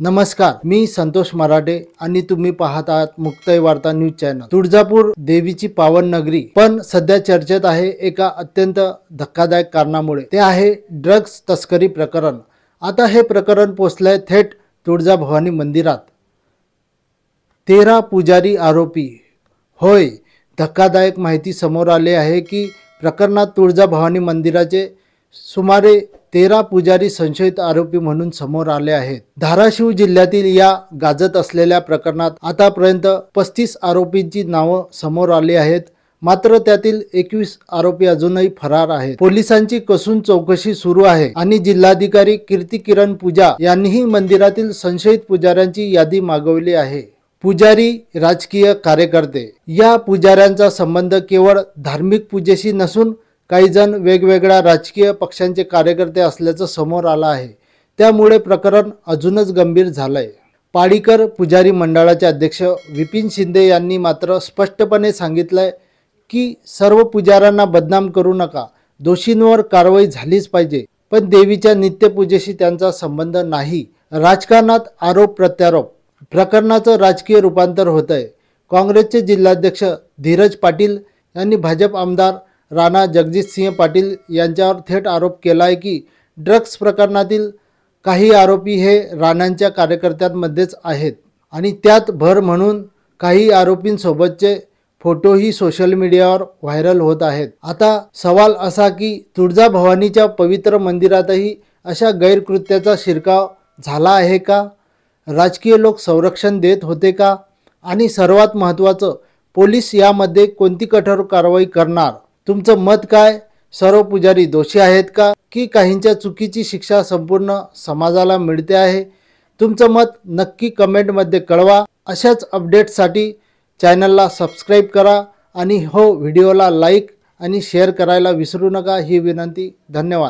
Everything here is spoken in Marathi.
नमस्कार, मी संतोष मराठे आणि तुम्ही पाहत आहात मुक्ताई वार्ता न्यूज चॅनल। तुळजापूर देवीची पावन नगरी, पण सध्या चर्चेत आहे एका अत्यंत धक्कादायक कारणामुळे। ते आहे ड्रग्ज तस्करी प्रकरण। आता हे प्रकरण पोहोचलंय थेट तुळजाभवानी मंदिरात। 13 पुजारी आरोपी। होय, धक्कादायक माहिती समोर आली आहे की प्रकरणात तुळजाभवानी मंदिराचे सुमारे 13 पुजारी संशयित आरोपी म्हणून समोर आले आहेत। धाराशिव जिल्ह्यातील या गाजत असलेल्या प्रकरणात आतापर्यंत 35 आरोपींची नावं समोर आली आहेत, मात्र त्यातील 21 आरोपी अजूनही फरार आहेत। पोलिसांची कसून चौकशी सुरू आहे आणि जिल्हाधिकारी कीर्ती किरण पूजा यांनीही मंदिरातील संशयित पुजाऱ्यांची यादी मागवली आहे। पुजारी राजकीय कार्यकर्ते। या पुजाऱ्यांचा संबंध केवळ धार्मिक पूजेशी नसून काही जण वेगवेगळ्या राजकीय पक्षांचे कार्यकर्ते असल्याचं समोर आलं आहे। त्यामुळे प्रकरण अजूनच गंभीर झालंय। पाडीकर पुजारी मंडळाचे अध्यक्ष विपिन शिंदे यांनी मात्र स्पष्टपणे सांगितलंय की सर्व पुजाऱ्यांना बदनाम करू नका, दोषींवर कारवाई झालीच पाहिजे, पण देवीच्या नित्यपूजेशी त्यांचा संबंध नाही। राजकारणात आरोप प्रत्यारोप, प्रकरणाचं राजकीय रूपांतर होतंय। काँग्रेसचे जिल्हाध्यक्ष धीरज पाटील यांनी भाजप आमदार राणा जगजितसिंह पाटील यांच्यावर थेट आरोप केला आहे की ड्रग्ज प्रकरणातील काही आरोपी हे राणांच्या कार्यकर्त्यांमध्येच आहेत आणि त्यात भर म्हणून काही आरोपींसोबतचे फोटोही सोशल मीडियावर व्हायरल होत आहेत। आता सवाल असा की तुळजाभवानीच्या पवित्र मंदिरातही अशा गैरकृत्याचा शिरकाव झाला आहे का? राजकीय लोक संरक्षण देत होते का? आणि सर्वात महत्त्वाचं, पोलीस यामध्ये कोणती कठोर कारवाई करणार? तुमचं मत काय? सर्व पुजारी दोषी आहेत का, की काहींच्या चुकीची शिक्षा संपूर्ण समाजाला मिळते आहे? तुमचं मत नक्की कमेंटमध्ये कळवा। अशाच अपडेट्ससाठी चॅनलला सबस्क्राईब करा आणि व्हिडिओला लाईक आणि शेअर करायला विसरू नका ही विनंती। धन्यवाद।